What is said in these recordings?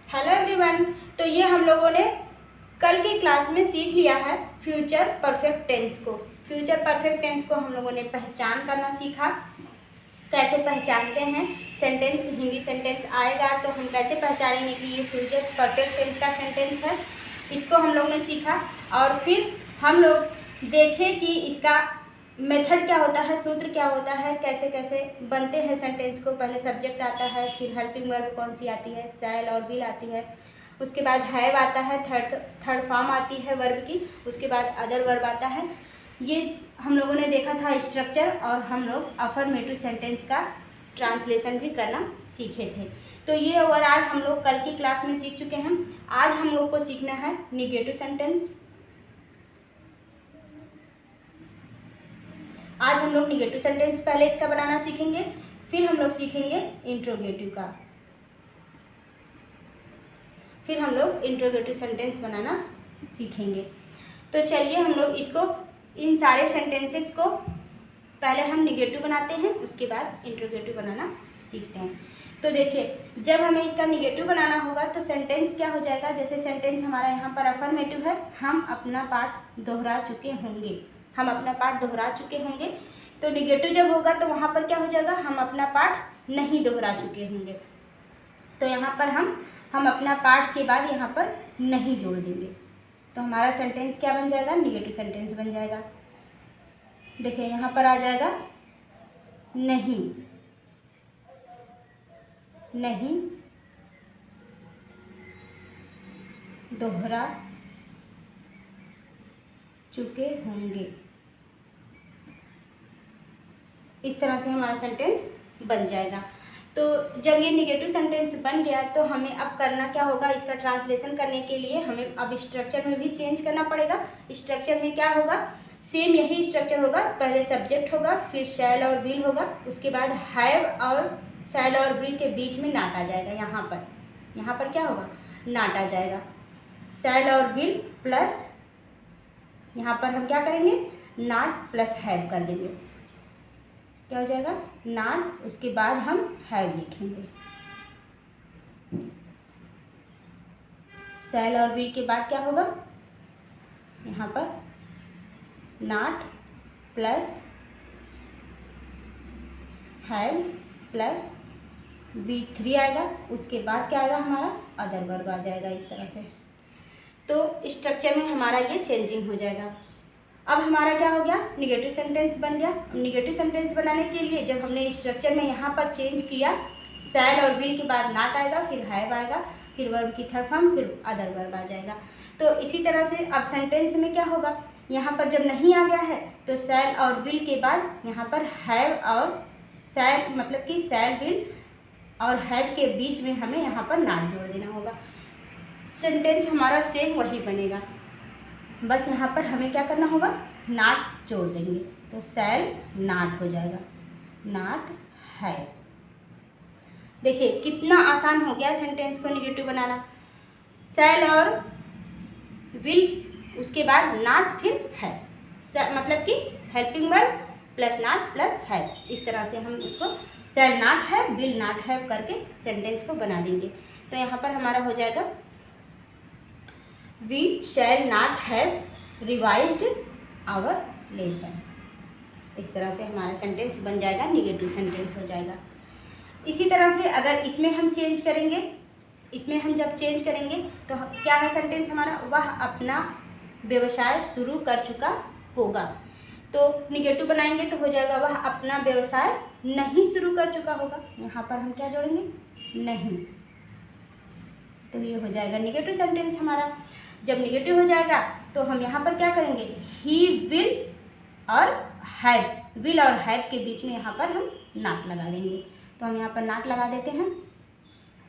Hello everyone. तो ये हम लोगों ने कल की क्लास में सीख लिया है फ्यूचर परफेक्ट टेंस को। फ्यूचर परफेक्ट टेंस को हम लोगों ने पहचान करना सीखा, कैसे पहचानते हैं। सेंटेंस हिंदी सेंटेंस आएगा तो हम कैसे पहचानेंगे कि ये फ्यूचर परफेक्ट टेंस का सेंटेंस है, इसको हम लोग ने सीखा। और फिर हम लोग देखें कि इसका मेथड क्या होता है, सूत्र क्या होता है, कैसे कैसे बनते हैं सेंटेंस को। पहले सब्जेक्ट आता है, फिर हेल्पिंग वर्ब कौन सी आती है, शैल और विल आती है, उसके बाद हैव आता है, थर्ड फॉर्म आती है वर्ब की, उसके बाद अदर वर्ब आता है। ये हम लोगों ने देखा था स्ट्रक्चर, और हम लोग अफर्मेटिव सेंटेंस का ट्रांसलेशन भी करना सीखे थे। तो ये ओवरऑल हम लोग कल की क्लास में सीख चुके हैं। आज हम लोग को सीखना है निगेटिव सेंटेंस। आज हम लोग निगेटिव सेंटेंस पहले इसका बनाना सीखेंगे, फिर हम लोग सीखेंगे इंट्रोगेटिव का, फिर हम लोग इंट्रोगेटिव सेंटेंस बनाना सीखेंगे। तो चलिए हम लोग इसको, इन सारे सेंटेंसेस को पहले हम निगेटिव बनाते हैं, उसके बाद इंट्रोगेटिव बनाना सीखते हैं। तो देखिए, जब हमें इसका निगेटिव बनाना होगा तो सेंटेंस क्या हो जाएगा। जैसे सेंटेंस हमारा यहाँ पर अफर्मेटिव है, हम अपना पार्ट दोहरा चुके होंगे, हम अपना पार्ट दोहरा चुके होंगे। तो निगेटिव जब होगा तो वहाँ पर क्या हो जाएगा, हम अपना पार्ट नहीं दोहरा चुके होंगे। तो यहाँ पर हम अपना पार्ट के बाद यहाँ पर नहीं जोड़ देंगे, तो हमारा सेंटेंस क्या बन जाएगा, निगेटिव सेंटेंस बन जाएगा। देखिए यहाँ पर आ जाएगा नहीं, नहीं दोहरा चुके होंगे। इस तरह से हमारा सेंटेंस बन जाएगा। तो जब ये निगेटिव सेंटेंस बन गया तो हमें अब करना क्या होगा, इसका ट्रांसलेशन करने के लिए हमें अब स्ट्रक्चर में भी चेंज करना पड़ेगा। स्ट्रक्चर में क्या होगा, सेम यही स्ट्रक्चर होगा। पहले सब्जेक्ट होगा, फिर शैल और विल होगा, उसके बाद हैव और शैल और विल के बीच में नाट आ जाएगा। यहाँ पर क्या होगा, नाट आ जाएगा। शैल और विल प्लस यहाँ पर हम क्या करेंगे, नाट प्लस हैव कर देंगे। क्या हो जाएगा, नाट, उसके बाद हम हैव लिखेंगे। शैल और विल के बाद क्या होगा, यहाँ पर नाट प्लस हैव प्लस V3 आएगा, उसके बाद क्या आएगा, हमारा अदर वर्ब आ जाएगा। इस तरह से तो स्ट्रक्चर में हमारा ये चेंजिंग हो जाएगा। अब हमारा क्या हो गया, निगेटिव सेंटेंस बन गया। निगेटिव सेंटेंस बनाने के लिए जब हमने स्ट्रक्चर में यहाँ पर चेंज किया, शैल और विल के बाद नाट आएगा, फिर हैव आएगा, फिर वर्ब की थर्ड फॉर्म, फिर अदर वर्ब आ जाएगा। तो इसी तरह से अब सेंटेंस में क्या होगा, यहाँ पर जब नहीं आ गया है तो शैल और विल के बाद यहाँ पर हैव और शैल, मतलब कि शैल विल और हैव के बीच में हमें यहाँ पर नाट जोड़ देना होगा। सेंटेंस हमारा सेम वही बनेगा, बस यहाँ पर हमें क्या करना होगा, नाट जोड़ देंगे। तो शैल नाट हो जाएगा, नाट है। देखिए कितना आसान हो गया सेंटेंस को निगेटिव बनाना। शैल और विल, उसके बाद नाट, फिर है, मतलब कि हेल्पिंग वर्ब प्लस नाट प्लस है। इस तरह से हम उसको शैल नाट है, विल नाट है करके सेंटेंस को बना देंगे। तो यहाँ पर हमारा हो जाएगा, We shall not have revised our lesson। इस तरह से हमारा सेंटेंस बन जाएगा, निगेटिव सेंटेंस हो जाएगा। इसी तरह से अगर इसमें हम चेंज करेंगे, इसमें हम जब चेंज करेंगे तो क्या है सेंटेंस हमारा, वह अपना व्यवसाय शुरू कर चुका होगा। तो निगेटिव बनाएंगे तो हो जाएगा, वह अपना व्यवसाय नहीं शुरू कर चुका होगा। यहाँ पर हम क्या जोड़ेंगे, नहीं। तो ये हो जाएगा निगेटिव सेंटेंस हमारा। जब निगेटिव हो जाएगा तो हम यहाँ पर क्या करेंगे, ही विल और हैव, विल और हैव के बीच में यहाँ पर हम नाट लगा देंगे। तो हम यहाँ पर नाट लगा देते हैं,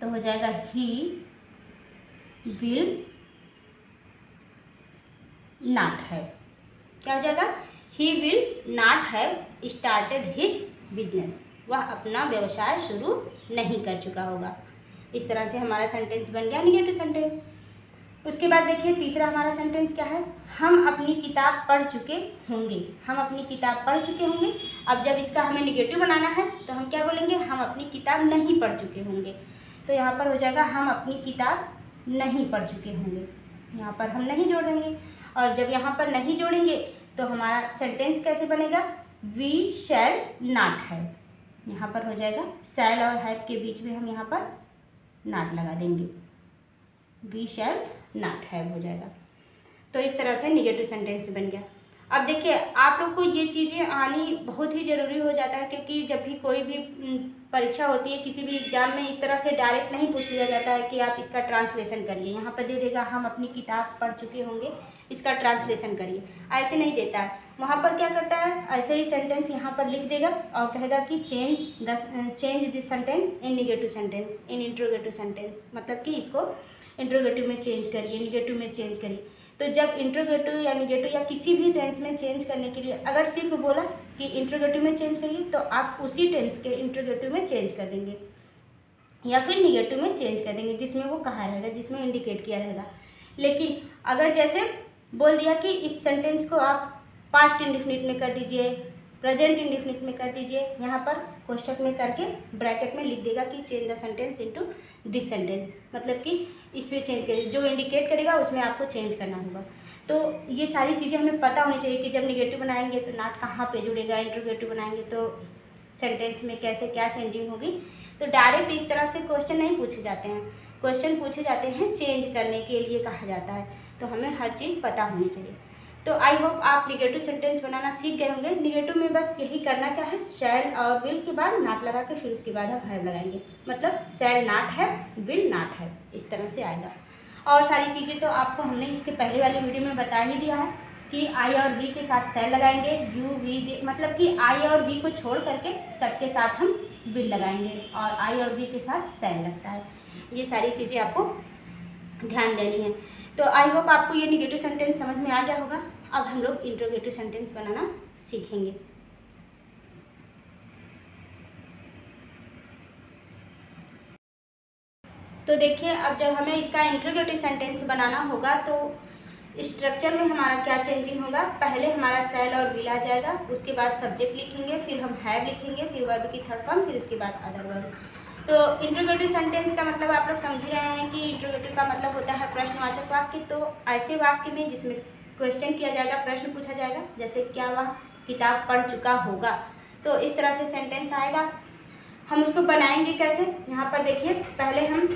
तो हो जाएगा ही विल नॉट हैव। क्या हो जाएगा, he will not have started his business. वह अपना व्यवसाय शुरू नहीं कर चुका होगा। इस तरह से हमारा सेंटेंस बन गया निगेटिव सेंटेंस। उसके बाद देखिए तीसरा हमारा सेंटेंस क्या है, हम अपनी किताब पढ़ चुके होंगे। हम अपनी किताब पढ़ चुके होंगे। अब जब इसका हमें निगेटिव बनाना है तो हम क्या बोलेंगे, हम अपनी किताब नहीं पढ़ चुके होंगे। तो यहाँ पर हो जाएगा हम अपनी किताब नहीं पढ़ चुके होंगे, यहाँ पर हम नहीं जोड़ देंगे। और जब यहाँ पर नहीं जोड़ेंगे तो हमारा सेंटेंस कैसे बनेगा, वी शैल नॉट हैव। यहाँ पर हो जाएगा शैल और हैव के बीच में हम यहाँ पर नॉट लगा देंगे, वी शैल नॉट हैव हो जाएगा। तो इस तरह से निगेटिव सेंटेंस बन गया। अब देखिए आप लोग को ये चीज़ें आनी बहुत ही ज़रूरी हो जाता है, क्योंकि जब भी कोई भी परीक्षा होती है, किसी भी एग्ज़ाम में इस तरह से डायरेक्ट नहीं पूछ लिया जाता है कि आप इसका ट्रांसलेशन करिए। यहाँ पर दे देगा हम अपनी किताब पढ़ चुके होंगे, इसका ट्रांसलेशन करिए, ऐसे नहीं देता है। वहाँ पर क्या करता है, ऐसे ही सेंटेंस यहाँ पर लिख देगा और कहेगा कि change this sentence in negative sentence in interrogative sentence, मतलब कि इसको इंट्रोगेटिव में चेंज करिए, निगेटिव में चेंज करिए। तो जब इंट्रोगेटिव या निगेटिव या किसी भी टेंस में चेंज करने के लिए अगर सिर्फ बोला कि इंट्रोगेटिव में चेंज करिए, तो आप उसी टेंस के इंट्रोगेटिव में चेंज कर देंगे या फिर निगेटिव में चेंज कर देंगे जिसमें वो कहा रहेगा, जिसमें इंडिकेट किया रहेगा। लेकिन अगर जैसे बोल दिया कि इस सेंटेंस को आप पास्ट इंडेफिनिट में कर दीजिए, प्रेजेंट इंडेफिनिट में कर दीजिए, यहाँ पर कोष्ठक में करके ब्रैकेट में लिख देगा कि change the sentence into this sentence, मतलब कि इसमें चेंज करिए, जो इंडिकेट करेगा उसमें आपको चेंज करना होगा। तो ये सारी चीज़ें हमें पता होनी चाहिए कि जब निगेटिव बनाएंगे तो नॉट कहाँ पे जुड़ेगा, इंट्रोगेटिव बनाएंगे तो सेंटेंस में कैसे क्या चेंजिंग होगी। तो डायरेक्ट इस तरह से क्वेश्चन नहीं पूछे जाते हैं, क्वेश्चन पूछे जाते हैं चेंज करने के लिए कहा जाता है। तो हमें हर चीज़ पता होनी चाहिए। तो आई होप आप निगेटिव सेंटेंस बनाना सीख गए होंगे। निगेटिव में बस यही करना क्या है, शैल और विल के बाद नॉट लगा के फिर उसके बाद हम हैव लगाएंगे, मतलब shall not have, will not have, इस तरह से आएगा। और सारी चीज़ें तो आपको हमने इसके पहले वाले वीडियो में बता ही दिया है कि आई और वी के साथ शैल लगाएंगे, यू वी, मतलब कि आई और वी को छोड़ करके सबके साथ हम विल लगाएंगे और आई और वी के साथ शैल लगता है। ये सारी चीज़ें आपको ध्यान देनी है। तो आई होप आपको ये निगेटिव सेंटेंस समझ में आ गया होगा। अब हम लोग इंट्रोगेटिव सेंटेंस बनाना सीखेंगे। तो देखिए अब जब हमें इसका इंट्रोगेटिव सेंटेंस बनाना होगा तो स्ट्रक्चर में हमारा क्या चेंजिंग होगा, पहले हमारा शैल और विल आ जाएगा, उसके बाद सब्जेक्ट लिखेंगे, फिर हम हैव लिखेंगे, फिर वर्ब की थर्ड फॉर्म, फिर उसके बाद अदर वर्ब। तो इंट्रोगेटिव सेंटेंस का मतलब आप लोग समझ रहे हैं कि इंट्रोगेटिव का मतलब होता है प्रश्नवाचक वाक्य। तो ऐसे वाक्य में जिसमें क्वेश्चन किया जाएगा, प्रश्न पूछा जाएगा, जैसे क्या वह किताब पढ़ चुका होगा, तो इस तरह से सेंटेंस आएगा। हम उसको बनाएंगे कैसे, यहाँ पर देखिए पहले हम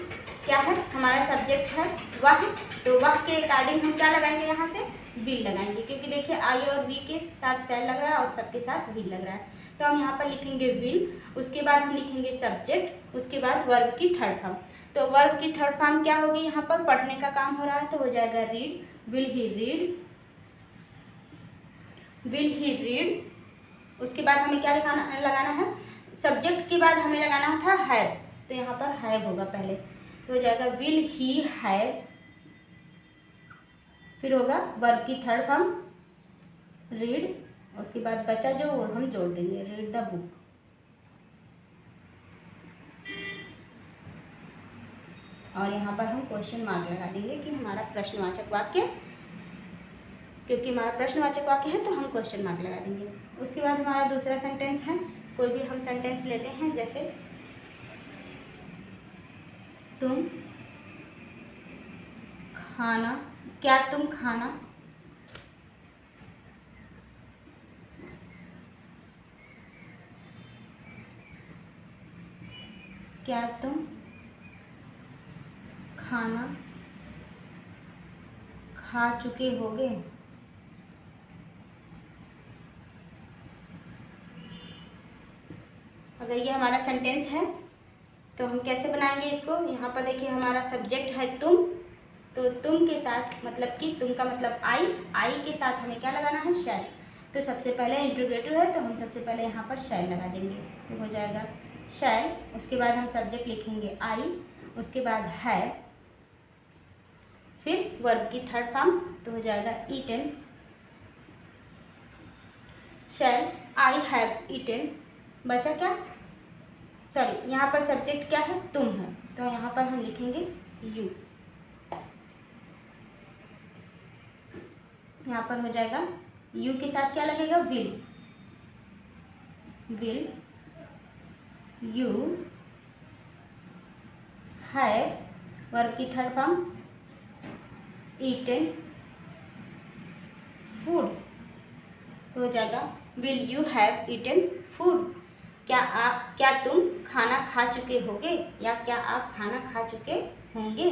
क्या है, हमारा सब्जेक्ट है वह, तो वह के अकॉर्डिंग हम क्या लगाएंगे, यहाँ से विल लगाएंगे, क्योंकि देखिए आई और वी के साथ शैल लग रहा है और सबके साथ विल लग रहा है। तो हम यहाँ पर लिखेंगे विल, उसके बाद हम लिखेंगे सब्जेक्ट, उसके बाद वर्ब की थर्ड फॉर्म। तो वर्ब की थर्ड फॉर्म क्या होगी, यहाँ पर पढ़ने का काम हो रहा है तो हो जाएगा read, will he read, will he read. उसके बाद हमें क्या लगाना है, सब्जेक्ट के बाद हमें लगाना था हैव, तो यहाँ पर हैव होगा पहले, तो हो जाएगा विल ही हैव, फिर होगा वर्ब की थर्ड फॉर्म रीड, उसके बाद बचा जो वो हम जोड़ देंगे रीड द बुक। और यहाँ पर हम क्वेश्चन मार्क लगा देंगे कि हमारा प्रश्नवाचक वाक्य, क्योंकि हमारा प्रश्नवाचक वाक्य है तो हम क्वेश्चन मार्क लगा देंगे। उसके बाद हमारा दूसरा सेंटेंस है, कोई भी हम सेंटेंस लेते हैं, जैसे तुम खाना, क्या तुम खाना, क्या तुम खाना खा चुके होगे। अगर ये हमारा सेंटेंस है तो हम कैसे बनाएंगे इसको, यहाँ पर देखिए हमारा सब्जेक्ट है तुम, तो तुम के साथ मतलब कि तुम का मतलब आई के साथ हमें क्या लगाना है, शैल। तो सबसे पहले इंट्रोगेटिव है तो हम सबसे पहले यहाँ पर शैल लगा देंगे, तो हो जाएगा शैल। उसके बाद हम सब्जेक्ट लिखेंगे आई, उसके बाद है, फिर वर्ब की थर्ड फॉर्म, तो हो जाएगा eaten, shall I have eaten. बचा क्या, सॉरी यहाँ पर सब्जेक्ट क्या है, तुम है, तो यहाँ पर हम लिखेंगे यू, यहाँ पर हो जाएगा यू के साथ क्या लगेगा, will, will you have verb की थर्ड फॉर्म ईटन फूड, तो हो जाएगा will you have eaten food, क्या तुम खाना खा चुके होगे या क्या आप खाना खा चुके होंगे।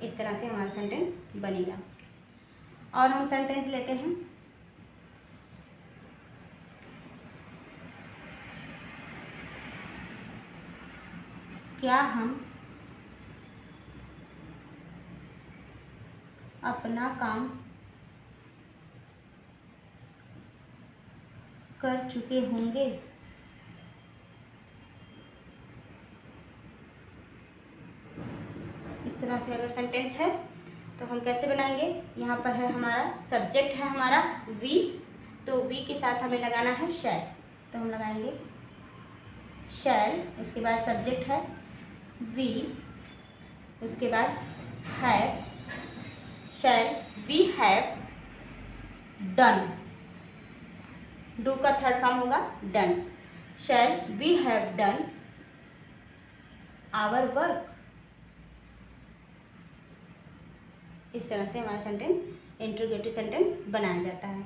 इस तरह से हमारा सेंटेंस बनेगा। और हम सेंटेंस लेते हैं क्या हम अपना काम कर चुके होंगे। इस तरह से अगर सेंटेंस है तो हम कैसे बनाएंगे, यहाँ पर है हमारा सब्जेक्ट है हमारा वी, तो वी के साथ हमें लगाना है शैल, तो हम लगाएंगे शैल, उसके बाद सब्जेक्ट है वी, उसके बाद have, shall we have done, do का थर्ड फॉर्म होगा done, shall we have done our work. इस तरह से हमारा सेंटेंस इंट्रोगेटिव सेंटेंस बनाया जाता है।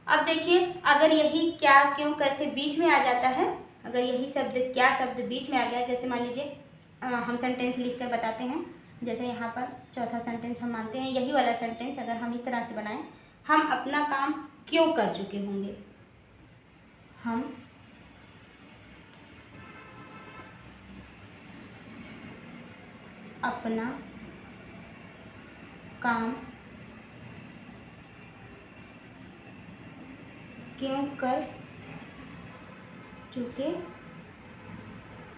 अब देखिए अगर यही क्या क्यों कैसे बीच में आ जाता है, अगर यही शब्द क्या शब्द बीच में आ गया, जैसे मान लीजिए हम सेंटेंस लिख कर बताते हैं, जैसे यहाँ पर चौथा सेंटेंस हम मानते हैं यही वाला सेंटेंस अगर हम इस तरह से बनाएं, हम अपना काम क्यों कर चुके होंगे, हम अपना काम क्यों कर चुके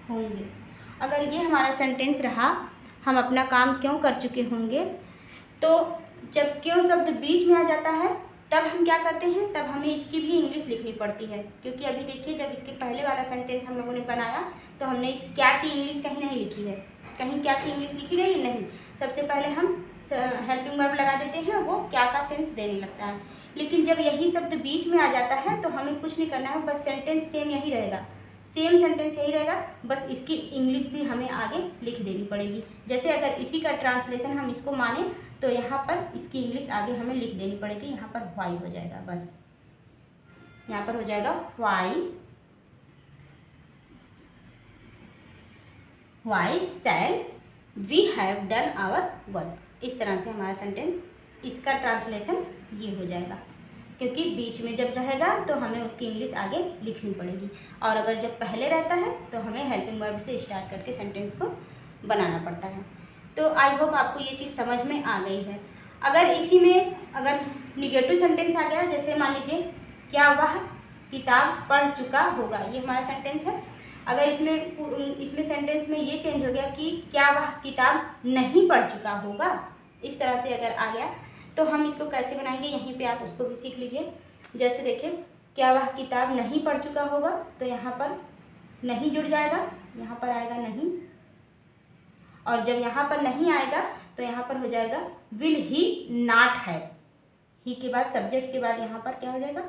होंगे। अगर ये हमारा सेंटेंस रहा हम अपना काम क्यों कर चुके होंगे, तो जब क्यों शब्द बीच में आ जाता है तब हम क्या करते हैं, तब हमें इसकी भी इंग्लिश लिखनी पड़ती है, क्योंकि अभी देखिए जब इसके पहले वाला सेंटेंस हम लोगों ने बनाया तो हमने इस क्या की इंग्लिश कहीं नहीं लिखी है, कहीं क्या की इंग्लिश लिखी गई नहीं। सबसे पहले हम हेल्पिंग वर्ब लगा देते हैं, वो क्या का सेंस देने लगता है। लेकिन जब यही शब्द बीच में आ जाता है तो हमें कुछ नहीं करना है, बस सेंटेंस सेम यही रहेगा, सेम सेंटेंस यही रहेगा, बस इसकी इंग्लिश भी हमें आगे लिख देनी पड़ेगी। जैसे अगर इसी का ट्रांसलेशन हम इसको माने तो यहाँ पर इसकी इंग्लिश आगे हमें लिख देनी पड़ेगी, यहाँ पर वाई हो जाएगा, बस यहाँ पर हो जाएगा why shall we have done our work. इस तरह से हमारा सेंटेंस इसका ट्रांसलेशन ये हो जाएगा, क्योंकि बीच में जब रहेगा तो हमें उसकी इंग्लिश आगे लिखनी पड़ेगी, और अगर जब पहले रहता है तो हमें हेल्पिंग वर्ब से स्टार्ट करके सेंटेंस को बनाना पड़ता है। तो आई होप आपको ये चीज़ समझ में आ गई है। अगर इसी में अगर निगेटिव सेंटेंस आ गया, जैसे मान लीजिए क्या वह किताब पढ़ चुका होगा, ये हमारा सेंटेंस है। अगर इसमें सेंटेंस में ये चेंज हो गया कि क्या वह किताब नहीं पढ़ चुका होगा, इस तरह से अगर आ गया तो हम इसको कैसे बनाएंगे, यहीं पे आप उसको भी सीख लीजिए। जैसे देखिए क्या वह किताब नहीं पढ़ चुका होगा, तो यहाँ पर नहीं जुड़ जाएगा, यहाँ पर आएगा नहीं, और जब यहाँ पर नहीं आएगा तो यहाँ पर हो जाएगा विल ही नॉट हैव, ही के बाद सब्जेक्ट के बाद यहाँ पर क्या हो जाएगा,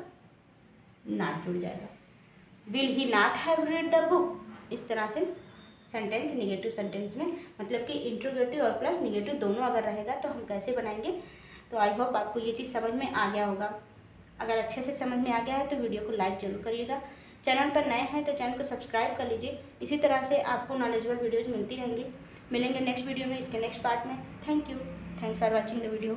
नॉट जुड़ जाएगा, will he not have read the book. इस तरह से सेंटेंस निगेटिव सेंटेंस में, मतलब कि इंट्रोगेटिव और प्लस निगेटिव दोनों अगर रहेगा तो हम कैसे बनाएंगे। तो आई होप आपको ये चीज़ समझ में आ गया होगा। अगर अच्छे से समझ में आ गया है तो वीडियो को लाइक जरूर करिएगा। चैनल पर नए हैं तो चैनल को सब्सक्राइब कर लीजिए। इसी तरह से आपको नॉलेजेबल वीडियोज़ मिलती रहेंगी। मिलेंगे नेक्स्ट वीडियो में, इसके नेक्स्ट पार्ट में। Thank you, thanks for watching the video.